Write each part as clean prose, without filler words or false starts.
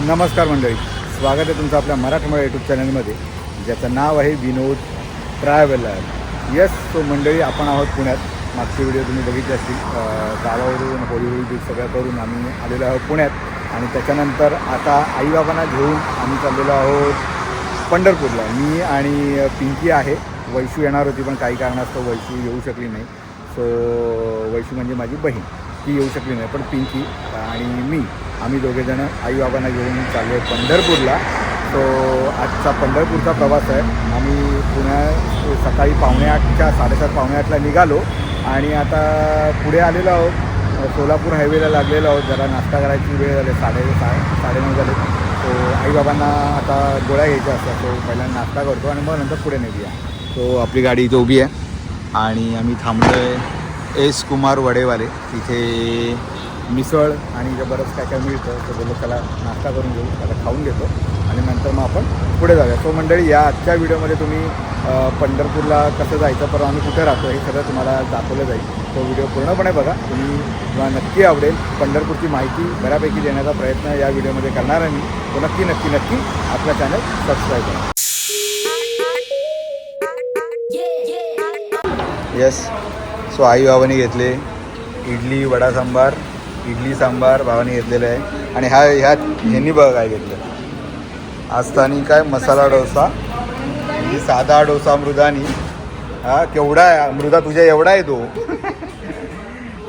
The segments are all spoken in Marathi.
नमस्कार मंडळी, स्वागत आहे तुमचं आपल्या मराठमोळ्या यूट्यूब चॅनलमध्ये, ज्याचं नाव आहे विनोद ट्रॅव्हलर. यस, सो मंडळी, आपण आहोत पुण्यात. मागचे व्हिडिओ तुम्ही बघितले असतील. गावावरून होळी बीच सगळं करून आम्ही आलेलो आहोत पुण्यात. आणि त्याच्यानंतर आता आईबाबांना घेऊन आम्ही चाललेलो आहोत पंढरपूरला. मी आणि पिंकी आहे. वैशू येणार होती पण काही कारणास्तव वैशू येऊ शकली नाही. सो वैशू म्हणजे माझी बहीण, ती येऊ शकली नाही. पण पिंकी आणि मी आम्ही दोघेजणं आईबाबांना घेऊन चाललो आहे पंढरपूरला. सो आजचा पंढरपूरचा प्रवास आहे. आम्ही पुण्यात सकाळी 7:45 7:30 निघालो आणि आता पुढे आलेलो आहोत. सोलापूर हायवेला लागलेलो आहोत. जरा नाश्ता करायची वेळ झाली, 9:30 झाले. सो आईबाबांना आता गोळ्या घ्यायच्या असतात. सो पहिल्यांदा नाश्ता करतो आणि मग नंतर पुढे निघूया. सो आपली गाडी इथे उभी आहे आणि आम्ही थांबलो आहे एस कुमार वडेवाले. तिथे मिसळ आणि इथे बरंच काय काय मिळतं. तर बोललो त्याला नाश्ता करून घेऊ, त्याला खाऊन घेतो आणि नंतर मग आपण पुढे जाऊया. सो मंडळी, या आजच्या व्हिडिओमध्ये तुम्ही पंढरपूरला कसं जायचं, परत आम्ही कुठे राहतो हे सगळं तुम्हाला दाखवलं जाईल. तो व्हिडिओ पूर्णपणे बघा. तुम्हाला नक्की आवडेल. पंढरपूरची माहिती बऱ्यापैकी देण्याचा प्रयत्न या व्हिडिओमध्ये करणार आहे मी. तो नक्की नक्की नक्की आपला चॅनल सबस्क्राईब करा. येस, सो आई बाबांनी घेतले इडली वडा सांबार, इडली सांबार बाबांनी घेतलेलं आहे. आणि ह्यांनी बघा काय घेतलं. आस्थानी काय मसाला डोसा, म्हणजे साधा डोसा मृदानी. हा केवढा आहे मृदा, तुझ्या एवढा आहे तो.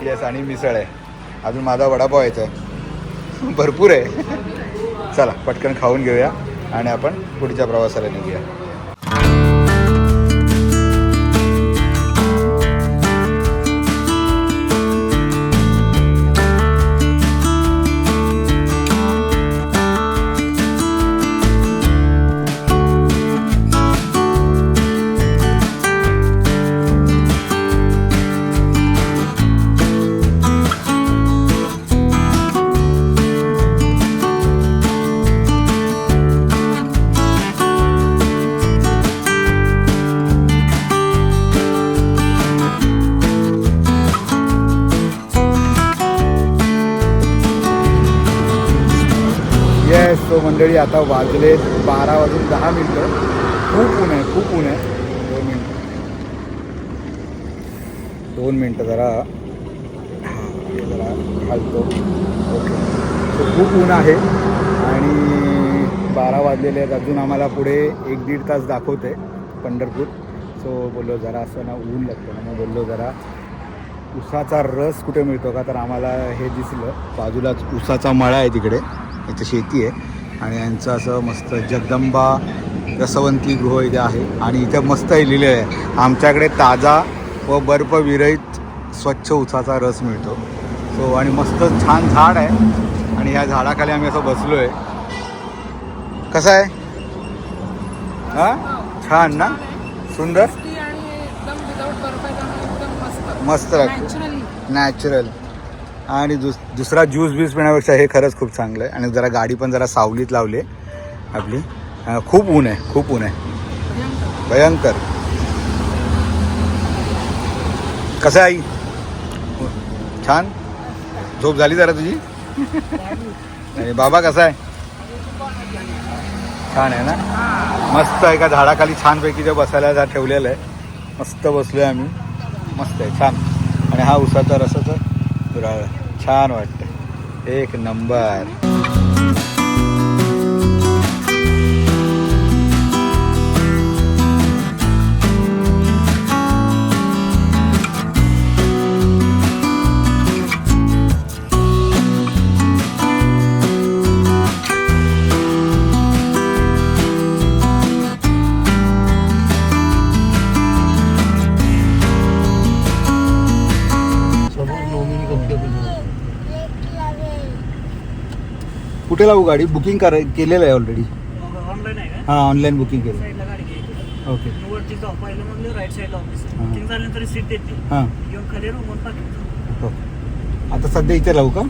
येस, आणि मिसळ आहे. अजून माझा वडापाव यायचा आहे. भरपूर आहे. चला पटकन खाऊन घेऊया आणि आपण पुढच्या प्रवासाला निघूया. येस, तो मंडळी आता वाजले 12:10. खूप ऊन आहे, खूप ऊन आहे. 2 मिनटं जरा घालतो. ओके, सो खूप ऊन आहे आणि 12 वाजलेले आहेत. अजून आम्हाला पुढे 1-1.5 तास दाखवते पंढरपूर. सो बोललो जरा असं ना ऊन लागतं ना, मग बोललो जरा उसाचा रस कुठे मिळतो का, तर आम्हाला हे दिसलं. बाजूलाच उसाचा मळा आहे, तिकडे इथं शेती आहे. आणि यांचं असं मस्त जगदंबा रसवंती गृह इथे आहे. आणि इथं मस्त लिहिलेलं आहे, आमच्याकडे ताजा व बर्फ विरहित स्वच्छ उसाचा रस मिळतो. सो आणि मस्त छान झाड आहे आणि ह्या झाडाखाली आम्ही असं बसलो आहे. कसं आहे? हां, छान ना, सुंदर, मस्त लागतं, नॅचरल. आणि दुसरा ज्यूस बीस पिण्यापेक्षा हे खरंच खूप चांगलं आहे. आणि जरा गाडी पण जरा सावलीत लावली आपली. खूप ऊन आहे, खूप ऊन आहे, भयंकर. कसं आहे आई? छान झोप झाली जरा तुझी? आणि बाबा कसा आहे? छान आहे ना, मस्त आहे. का झाडाखाली छानपैकी जे बसायला ठेवलेलं आहे, मस्त बसलो आहे आम्ही. मस्त आहे, छान. आणि हा उसाचा रसाचा दुराळ छान वाटतं, एक नंबर. कुठे लावू गाडी? बुकिंग केलेलं आहे ऑलरेडी. ऑनलाईन आहे का? हां, ऑनलाईन बुकिंग केलं. साईडला गाडी घ्यायची. ओके. वरती जाऊ, पहिलं मग राईट साईडला ऑफिस. बुकिंग झाल्यानंतर सीट देते. हां, घेऊन खाली रूमवर पाठवतो. हो. आता सध्या इथे लावू का?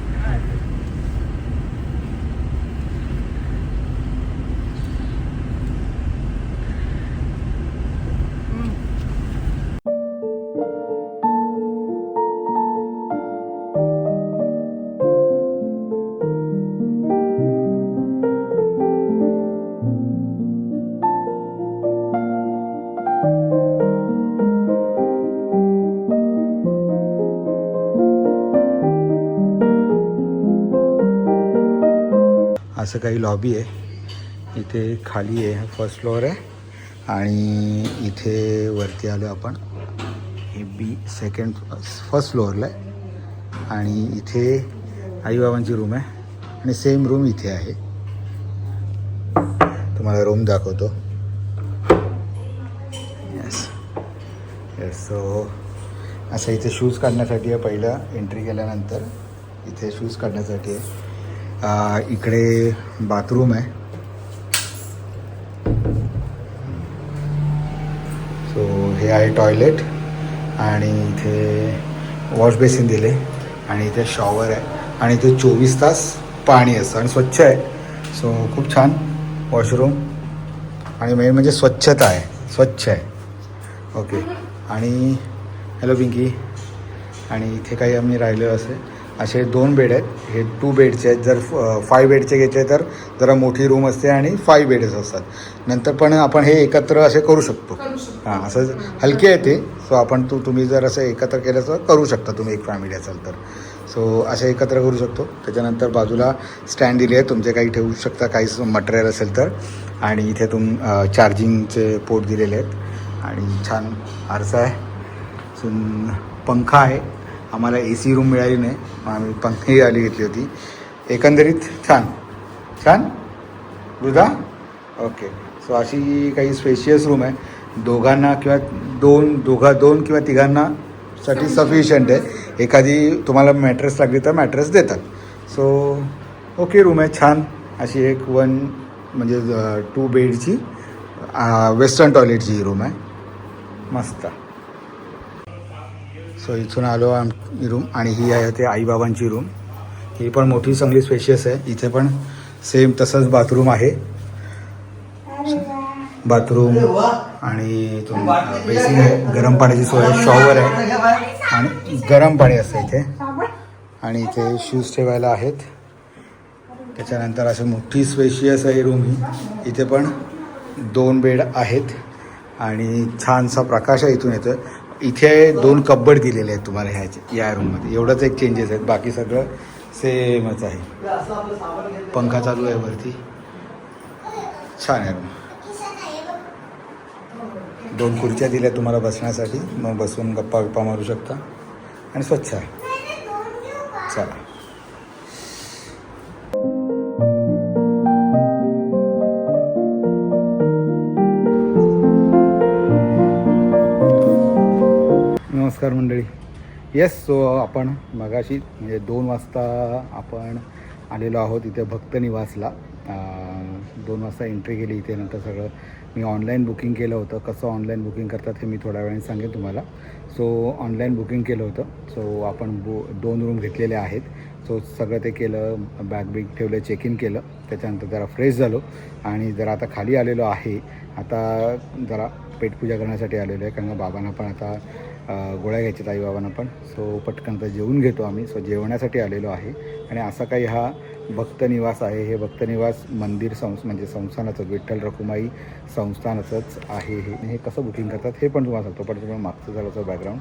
असं काही लॉबी आहे. इथे खाली आहे, फर्स्ट फ्लोअर आहे. आणि इथे वरती आलो आपण, हे फर्स्ट फ्लोअरला आहे. आणि इथे आईबाबांची रूम आहे आणि सेम रूम इथे आहे. तुम्हाला रूम दाखवतो. येस सो असं इथे शूज काढण्यासाठी आहे. पहिलं एंट्री केल्यानंतर इथे शूज काढण्यासाठी आहे. इकडे बाथरूम आहे. सो हे आहे टॉयलेट आणि इथे वॉश बेसिन दिले आणि इथे शॉवर आहे आणि इथे 24 तास पाणी असतं आणि स्वच्छ आहे. सो खूप छान वॉशरूम आणि मेन म्हणजे स्वच्छता आहे, स्वच्छ आहे. ओके. आणि हॅलो पिंकी. आणि इथे काही आम्ही राहिलो असे 2 बेड आहेत. हे 2 बेडचे आहेत. जर 5 बेडचे घेतले तर जरा मोठी रूम असते आणि 5 बेडच असतात. नंतर पण आपण हे एकत्र असे करू शकतो. हां, असं हलके आहे ते. सो आपण तुम्ही जर असं एकत्र केलं तर करू शकता तुम्ही, एक फॅमिली असाल तर. सो असे एकत्र करू शकतो. त्याच्यानंतर बाजूला स्टँड दिले आहे, तुमचे काही ठेवू शकता काहीच मटेरियल असेल तर. आणि इथे चार्जिंगचे पोर्ट दिलेले आहेत आणि छान आरसा आहे. पंखा आहे. आम्हाला AC रूम मिळाली नाही, आम्ही पंखी आली घेतली होती. एकंदरीत छान छान रुदा. ओके. सो अशी काही स्पेशियस रूम आहे. दोघांना किंवा दोन किंवा तिघांना साठी सफिशियंट आहे. एखादी तुम्हाला मॅट्रेस लागली तर मॅट्रेस देतात. सो ओके रूम आहे छान. अशी एक 2 बेडची वेस्टर्न टॉयलेटची ही रूम आहे. मस्त. सो इथून आलो रूम आणि ही आहे ते आईबाबांची रूम. ही पण मोठी चांगली स्पेशियस आहे. इथे पण सेम तसंच बाथरूम आहे. बाथरूम आणि बेसिन आहे. गरम पाण्याची सोय आहे. शॉवर आहे आणि गरम पाणी असतं इथे. आणि इथे शूज ठेवायला आहेत. त्याच्यानंतर अशी मोठी स्पेशियस आहे रूम ही. इथे पण 2 बेड आहेत आणि छानसा प्रकाश आहे इथून येतं. इथे 2 कप्बर्ड दिलेले आहेत तुम्हाला या रूममध्ये. एवढंच एक चेंजेस आहेत, बाकी सगळं सेमच आहे. पंखा चालू आहे वरती. छान आहे रूम. 2 खुर्च्या दिल्या तुम्हाला बसण्यासाठी, मग बसून गप्पा मारू शकता आणि स्वच्छ आहे. चला. नमस्कार मंडळी. येस. सो आपण मगाशी म्हणजे 2 वाजता आपण आलेलो आहोत इथे भक्त निवासला. 2 वाजता एंट्री केली इथे. नंतर सगळं मी ऑनलाईन बुकिंग केलं होतं. कसं ऑनलाईन बुकिंग करतात हे मी थोड्या वेळाने सांगेन तुम्हाला. सो ऑनलाईन बुकिंग केलं होतं. सो आपण 2 रूम घेतलेले आहेत. सो सगळं ते केलं, बॅग ठेवलं, चेक इन केलं. त्याच्यानंतर जरा फ्रेश झालो आणि जरा आता खाली आलेलो आहे. आता जरा पेटपूजा करण्यासाठी आलेलो आहे, कारण बाबांना पण आता गोळ्या घ्यायच्यात, आईबाबांना पण. सो पटकन तर जेवून घेतो आम्ही. सो जेवण्यासाठी आलेलो आहे. आणि असा काही हा भक्त निवास आहे. हे भक्त निवास मंदिर म्हणजे संस्थानाचं, विठ्ठल रखुमाई संस्थानाचंच आहे. हे कसं बुकिंग करतात हे पण तुम्हाला सांगतो. पण तुम्हाला मागचं झालं बॅकग्राऊंड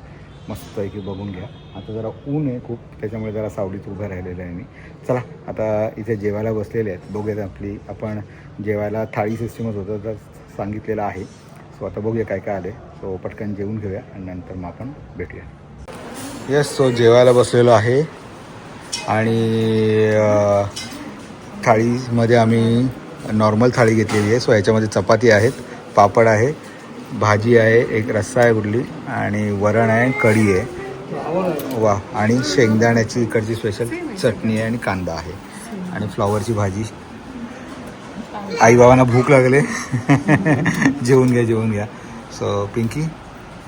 मस्त आहे की बघून घ्या. आता जरा ऊन आहे खूप, त्याच्यामुळे जरा सावलीत उभं राहिलेलं आहे मी. चला आता इथे जेवायला बसलेले आहेत. बघूयात आपण जेवायला थाळी सिस्टीमच होतं तर सांगितलेलं आहे. सो आता बघूया काय आलं आहे. सो पटकन जेवून घेऊया आणि नंतर मग आपण भेटूया. येस. सो जेवायला बसलेलो आहे आणि थाळीमध्ये आम्ही नॉर्मल थाळी घेतलेली आहे. सो याच्यामध्ये चपाती आहेत, पापड आहे, भाजी आहे, एक रस्सा आहे कुठली आणि वरण आहे, कढी आहे. वा. आणि शेंगदाण्याची इकडची स्पेशल चटणी आहे आणि कांदा आहे आणि फ्लॉवरची भाजी. आईबाबांना भूक लागले. जेवून घ्या. सो पिंकी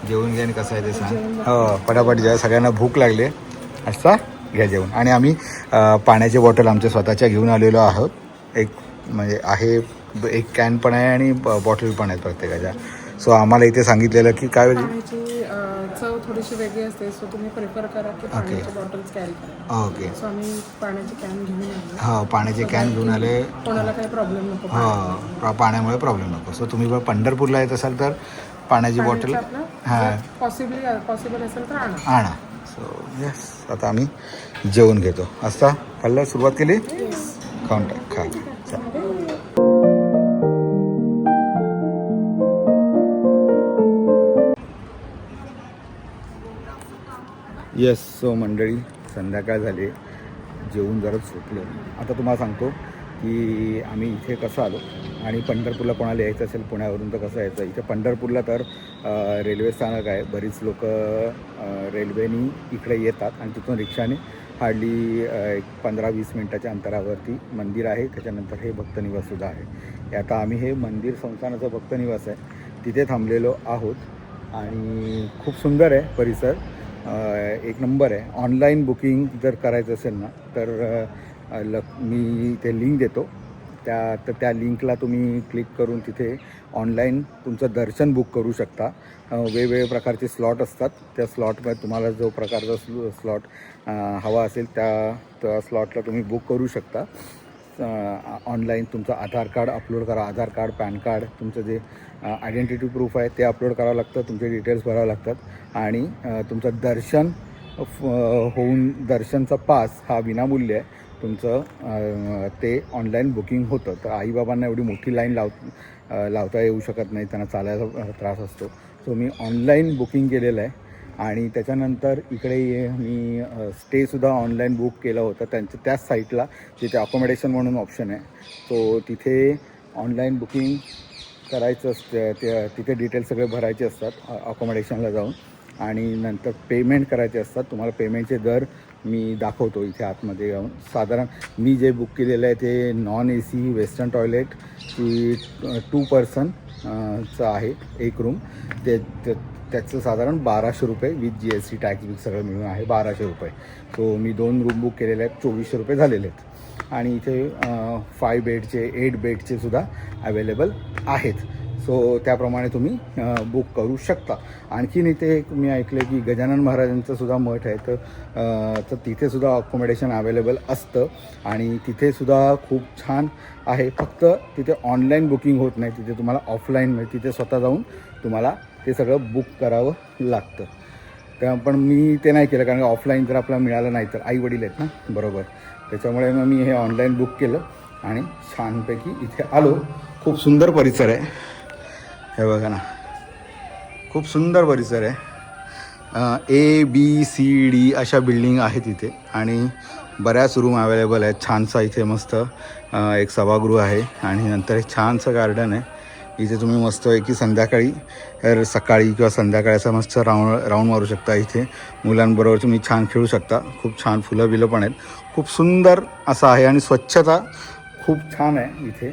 जेवून घ्या आणि कसं आहे ते सांग. हो पटापट जेव्हा सगळ्यांना भूक लागले असता घ्या जेवण. आणि आम्ही पाण्याची बॉटल आमच्या स्वतःच्या घेऊन आलेलो आहोत. एक म्हणजे आहे, एक कॅन पण आहे आणि बॉटल पण आहेत प्रत्येकाच्या. सो आम्हाला इथे सांगितलेलं की काय चव थोडीशी वेगळी असते. सो तुम्ही प्रिफर करा की पाण्याच्या बॉटल्स कॅरी करा. ओके. सो आम्ही पाण्याचे कॅन घेऊन आलो. हो पाण्याचे कॅन घेऊन आले. कोणाला काही प्रॉब्लेम नको. हो पाण्यामुळे प्रॉब्लेम नको. सो तुम्ही जर पंढरपूरला येत असाल तर पाण्याची बॉटल हां पॉसिबल असेल तर आणा. So yes. आता आम्ही जेवण घेतो. असता खाल्लं सुरुवात केली. खाऊन टाक. खा. येस. सो मंडळी, संध्याकाळ झाली, जेवून जरा झोपलो. आता तुम्हाला सांगतो की आम्ही इथे कसं आलो आणि पंढरपूरला कोणाला यायचं असेल पुण्यावरून तर कसं यायचं. इथे पंढरपूरला तर रेल्वे स्थानक आहे. बरीच लोक रेल्वेनी इकडे येतात आणि तिथून रिक्षाने हार्डली एक 15-20 मिनटाच्या अंतरावरती मंदिर आहे. त्याच्यानंतर हे भक्तनिवाससुद्धा आहे. हे आता आम्ही हे मंदिर संस्थानाचं भक्तनिवास आहे, तिथे थांबलेलो आहोत आणि खूप सुंदर आहे परिसर. एक नंबर आहे. ऑनलाईन बुकिंग जर करायचं असेल ना तर मी ते लिंक देतो, त्या लिंकला तुम्ही क्लिक करून तिथे ऑनलाईन तुमचं दर्शन बुक करू शकता. वेगवेगळे प्रकारचे स्लॉट असतात. त्या स्लॉटमध्ये तुम्हाला जो प्रकारचा स्लॉट हवा असेल त्या स्लॉटला तुम्ही बुक करू शकता. ऑनलाईन तुमचं आधार कार्ड अपलोड करा. आधार कार्ड, पॅन कार्ड, तुमचं जे आयडेंटिटी प्रूफ आहे ते अपलोड करावं लागतं. तुमचे डिटेल्स भरावं लागतात आणि तुमचं दर्शन होऊन दर्शनचा पास हा विनामूल्य आहे. तुमचं ते ऑनलाईन बुकिंग होतं. तर आईबाबांना एवढी मोठी लाईन लावता येऊ शकत नाही, त्यांना चालायला त्रास असतो. सो मी ऑनलाईन बुकिंग केलेलं आहे आणि त्याच्यानंतर इकडे मी स्टेसुद्धा ऑनलाईन बुक केलं होतं त्याच साईटला, जिथे अकोमोडेशन म्हणून ऑप्शन आहे. सो तिथे ऑनलाईन बुकिंग करायचं असतं. तिथे डिटेल्स सगळे भरायचे असतात अकोमोडेशनला जाऊन आणि नंतर पेमेंट करायचे असतात. तुम्हाला पेमेंटचे दर मी दाखवतो इथे आतमध्ये जाऊन. साधारण मी जे बुक केलेलं आहे ते नॉन AC वेस्टर्न टॉयलेट की 2 पर्सनचं आहे एक रूम. त्याचं साधारण 1200 रुपये विथ GST टॅक्स बिल सगळं मिळून आहे 1200 रुपये. सो मी 2 रूम बुक केलेले आहेत, 2400 रुपये झालेले आहेत आणि इथे 5 बेडचे 8 बेडचे सुद्धा अवेलेबल आहेत. सो त्याप्रमाणे तुम्ही बुक करू शकता. आणखीन इथे एक मी ऐकलं की गजानन महाराजांचं सुद्धा मठ आहे, तर तिथेसुद्धा अकोमोडेशन अवेलेबल असतं आणि तिथेसुद्धा खूप छान आहे. फक्त तिथे ऑनलाईन बुकिंग होत नाही, तिथे तुम्हाला ऑफलाईन म्हणजे तिथे स्वतः जाऊन तुम्हाला ते सगळं बुक करावं लागतं. तेव्हा पण मी ते नाही केलं, कारण ऑफलाईन जर आपल्याला मिळालं नाही तर आईवडील आहेत ना बरोबर, त्याच्यामुळे मग मी हे ऑनलाईन बुक केलं आणि छानपैकी इथे आलो. खूप सुंदर परिसर आहे, हे बघा ना, खूप सुंदर परिसर आहे. ABCD अशा बिल्डिंग आहेत इथे आणि बऱ्याच रूम अवेलेबल आहेत. छानसा इथे मस्त एक सभागृह आहे आणि नंतर एक छानसं गार्डन आहे. इथे तुम्ही मस्तपैकी संध्याकाळी सकाळी किंवा संध्याकाळी असं मस्त राऊंड मारू शकता. इथे मुलांबरोबर तुम्ही छान खेळू शकता. खूप छान फुलं बिलं पण आहेत. खूप सुंदर असं आहे आणि स्वच्छता खूप छान आहे इथे.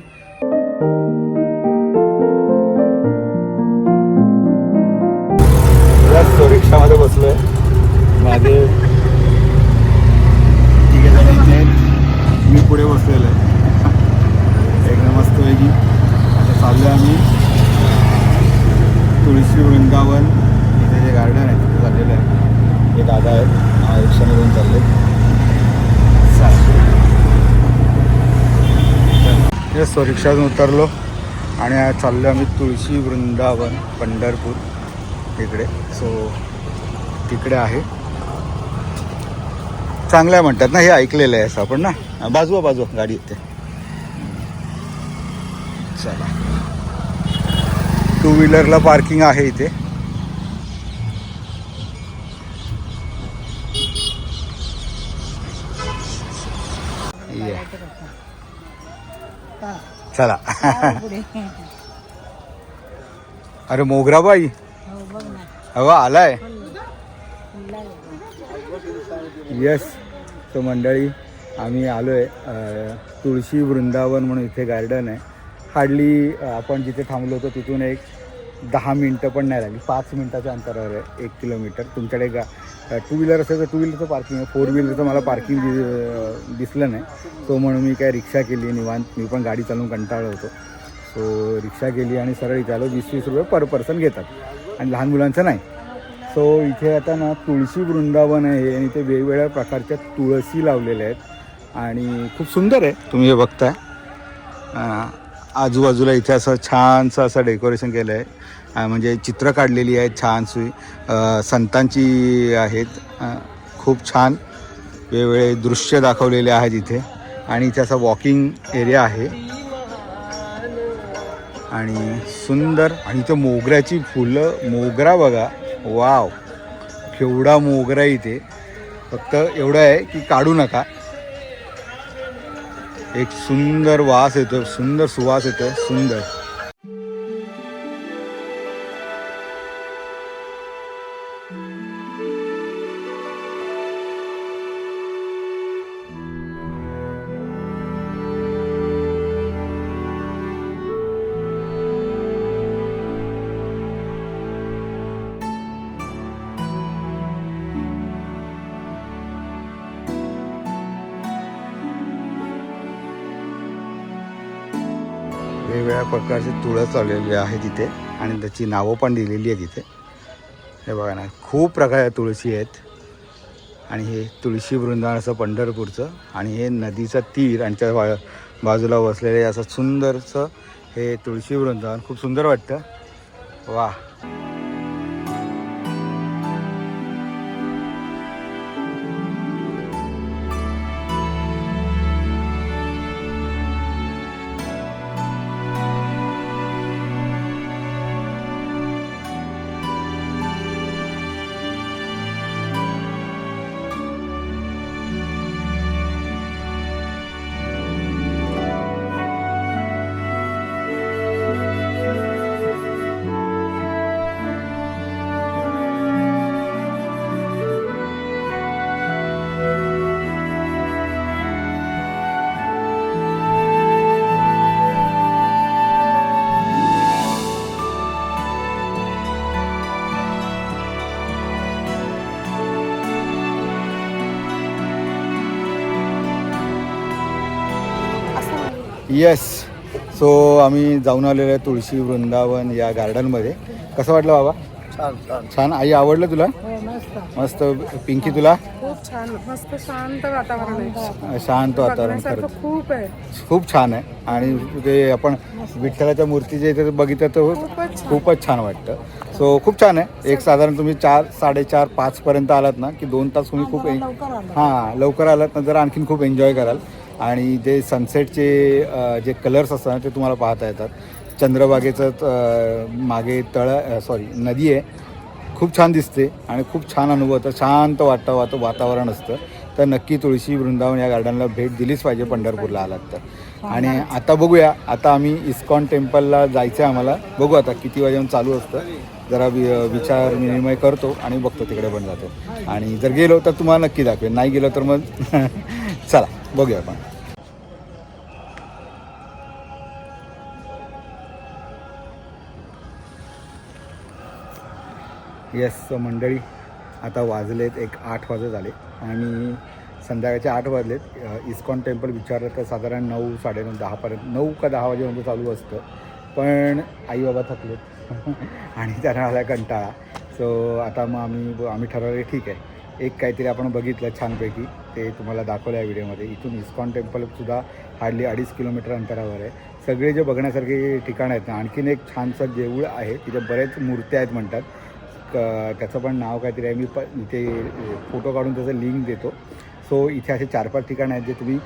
रिक्षामध्ये बसलो आहे. मागे तिघे जण इथे आहेत, मी पुढे बसलेलो आहे. एकदम मस्तपैकी आता चाललो आहे आम्ही तुळशी वृंदावन. इथे जे गार्डन आहे तिथे चाललेलं आहे. हे दादा आहेत, रिक्षाने घेऊन चालले. येस, रिक्षातून उतरलो आणि चाललो आम्ही तुळशी वृंदावन पंढरपूर इकडे. सो तिकडे आहे, चांगलं आहे म्हणतात ना, हे ऐकलेलं आहे असं आपण ना. बाजूला गाडी येते. चला, 2 व्हीलरला पार्किंग आहे इथे. चला. अरे मोगराबाई हवा आलाय. येस. तो मंडळी आम्ही आलो आहे तुळशी वृंदावन म्हणून इथे गार्डन आहे. हार्डली आपण जिथे थांबलो होतो तिथून एक 10 मिनटं पण नाही लागली, 5 मिनटाच्या अंतरावर आहे, 1 किलोमीटर. तुमच्याकडे 2 व्हीलर असेल तर 2 व्हीलरचं पार्किंग आहे. 4 व्हीलरचं मला पार्किंग दिसलं नाही. सो म्हणून मी काय रिक्षा केली निवांत. मी पण गाडी चालवून कंटाळलो होतो. सो रिक्षा केली आणि सरळ इथे आलो. 20-20 रुपये पर पर्सन घेतात आणि लहान मुलांचं नाही. सो इथे आता ना तुळशी वृंदावन आहे आणि इथे वेगवेगळ्या प्रकारच्या तुळशी लावलेल्या आहेत आणि खूप सुंदर आहे. तुम्ही हे बघताय आजूबाजूला इथे असं छानसं असं डेकोरेशन केलं आहे. म्हणजे चित्र काढलेली आहेत छानशी, संतांची आहेत. खूप छान वेगवेगळे दृश्य दाखवलेले आहेत इथे आणि इथे असा वॉकिंग एरिया आहे आणि सुंदर. आणि इथे मोगऱ्याची फुलं, मोगरा बघा, वाव केवढा मोगरा इथे. फक्त एवढं आहे की काढू नका. एक सुंदर वास येतो, सुंदर सुवास येतो, सुंदर. वेगवेगळ्या प्रकारचे तुळस लावलेली आहे तिथे आणि त्याची नावं पण दिलेली आहे तिथे. हे बघा ना, खूप प्रकारच्या तुळशी आहेत. आणि हे तुळशी वृंदावन असं पंढरपूरचं. आणि हे नदीचा तीर आणि त्या बाजूला वसलेले असं सुंदरचं हे तुळशी वृंदावन. खूप सुंदर वाटतं. वा. येस. सो आम्ही जाऊन आलेलो आहे तुळशी वृंदावन या गार्डनमध्ये. कसं वाटलं बाबा? छान छान. छान. आई आवडलं तुला? मस्त. पिंकी तुला? खूप छान, मस्त शांत वातावरण आहे. शांत वातावरण बघण्यासारखं खूप आहे. खूप छान आहे. आणि ते आपण विठ्ठलाच्या मूर्तीच्या इथे बघितलं तर खूपच छान वाटतं. सो खूप छान आहे. एक साधारण तुम्ही 4, 4:30, 5पर्यंत आलात ना की 2 तास तुम्ही खूप लवकर आलात ना जर आणखीन खूप एन्जॉय कराल. आणि जे सनसेटचे जे कलर्स असतात ते तुम्हाला पाहता येतात. चंद्रभागेचं मागे नदी आहे. खूप छान दिसते आणि खूप छान अनुभव होतं. शांत वातावरण असतं. तर नक्की तुळशी वृंदावन या गार्डनला भेट दिलीच पाहिजे पंढरपूरला आलात तर. आणि आता बघूया, आता आम्ही इस्कॉन टेम्पलला जायचं आहे आम्हाला. बघू आता किती वाजेपर्यंत चालू असतं. जरा विचार विनिमय करतो आणि बघतो, तिकडे पण जातो. आणि जर गेलो तर तुम्हाला नक्की दाखवेन, नाही गेलो तर मग चला बघूया आपण. येस मंडळी, आता वाजलेत 8 वाजत झाले आणि संध्याकाळचे 8 वाजलेत. इस्कॉन टेम्पल विचारलं तर साधारण 9, 9:30, 10पर्यंत, 9 का 10 वाजेपर्यंत चालू असतं. पण आई बाबा थकलेत आणि त्यांना आला कंटाळा. सो आता मग आम्ही ठरवले ठीक आहे, एक काहीतरी आपण बघितलं छानपैकी, ते तुम्हाला दाखवलं आहे व्हिडिओमध्ये. इथून इस्कॉन टेम्पलसुद्धा हार्डली 2.5 किलोमीटर अंतरावर आहे. सगळे जे बघण्यासारखे ठिकाणं आहेत ना, आणखीन एक छानसं देऊळ आहे, तिथे बरेच मूर्त्या आहेत म्हणतात. त्याचं पण नाव काहीतरी आहे. मी इथे फोटो काढून त्याचं लिंक देतो. सो इथे असे 4-5 ठिकाणं आहेत जे तुम्ही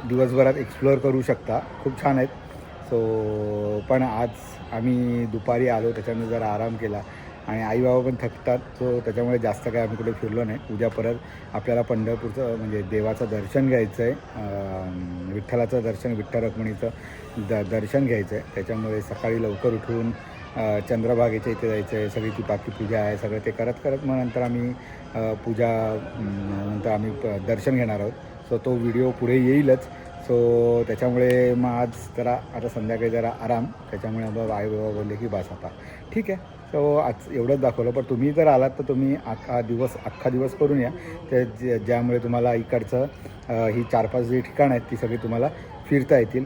दिवसभरात एक्सप्लोअर करू शकता. खूप छान आहेत. सो पण आज आम्ही दुपारी आलो, त्याच्यामुळे जरा आराम केला आणि आई बाबा पण थकतात. सो त्याच्यामुळे जास्त काय आम्ही कुठे फिरलो नाही. उद्या परत आपल्याला पंढरपूरचं म्हणजे देवाचं दर्शन घ्यायचं आहे, विठ्ठलाचं दर्शन, विठ्ठल रुक्मिणीचं दर्शन घ्यायचं आहे. त्याच्यामुळे सकाळी लवकर उठून चंद्रभागेच्या इथे जायचं आहे. सगळी ती बाकी पूजा आहे, सगळं ते करत मग नंतर आम्ही नंतर आम्ही दर्शन घेणार आहोत. सो तो व्हिडिओ पुढे येईलच. सो त्याच्यामुळे मग आज जरा आता संध्याकाळी जरा आराम. त्याच्यामुळे मग आई बाबा बोलले की बस आता ठीक आहे. सो आज एवढंच दाखवलं. पण तुम्ही जर आलात तर तुम्ही अख्खा दिवस करून या. ते ज्यामुळे तुम्हाला इकडचं ही 4-5 जी ठिकाणं आहेत ती सगळी तुम्हाला फिरता येतील.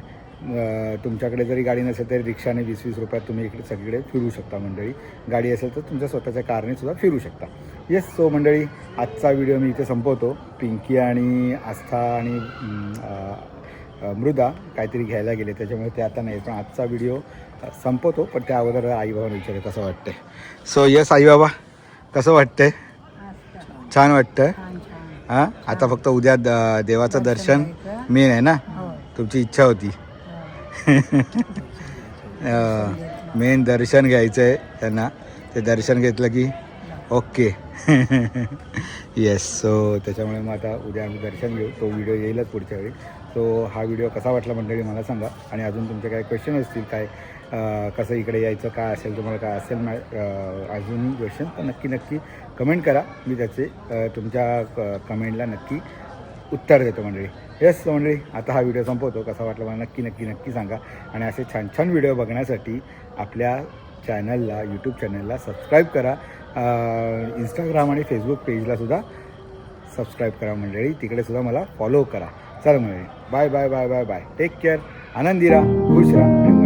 तुमच्याकडे जरी गाडी नसेल तरी रिक्षाने 20-20 रुपयात तुम्ही इकडे सगळीकडे फिरू शकता मंडळी. गाडी असेल तर तुमच्या स्वतःच्या कारने सुद्धा फिरू शकता. येस. सो मंडळी, आजचा व्हिडिओ मी इथे संपवतो. पिंकी आणि आस्था आणि मृदा काहीतरी घ्यायला गेले, त्याच्यामुळे ते आता नाही. पण आजचा व्हिडिओ संपवतो. पण त्या अगोदर आईबाबांना विचारलं कसं वाटतंय. सो येस आईबाबा, कसं वाटतंय? छान वाटतं. हां, आता फक्त उद्या देवाचं दर्शन मेन आहे ना, तुमची इच्छा होती. मेन दर्शन घ्यायचं आहे त्यांना. ते दर्शन घेतलं की ओके. येस. सो त्याच्यामुळे मग आता उद्या आम्ही दर्शन घेऊ. तो व्हिडिओ येईलच पुढच्या वेळी. सो हा व्हिडिओ कसा वाटला मंडळी मला सांगा. आणि अजून तुमचे काय क्वेश्चन असतील, काय कसं इकडे यायचं, काय असेल तुम्हाला काय असेल अजून क्वेश्चन, तर नक्की कमेंट करा. मी त्याचे तुमच्या कमेंटला नक्की उत्तर देतो मंडळी. येस मंडळी, आता हा व्हिडिओ संपवतो. कसा वाटला मला नक्की सांगा. आणि असे छान व्हिडिओ बघण्यासाठी आपल्या चॅनलला, यूट्यूब चॅनलला सबस्क्राईब करा. इंस्टाग्राम आणि फेसबुक पेजलासुद्धा सबस्क्राईब करा मंडळी. तिकडेसुद्धा मला फॉलो करा. चला मंडळी, बाय. Take care. आनंदी राहा, खुश राहा आणि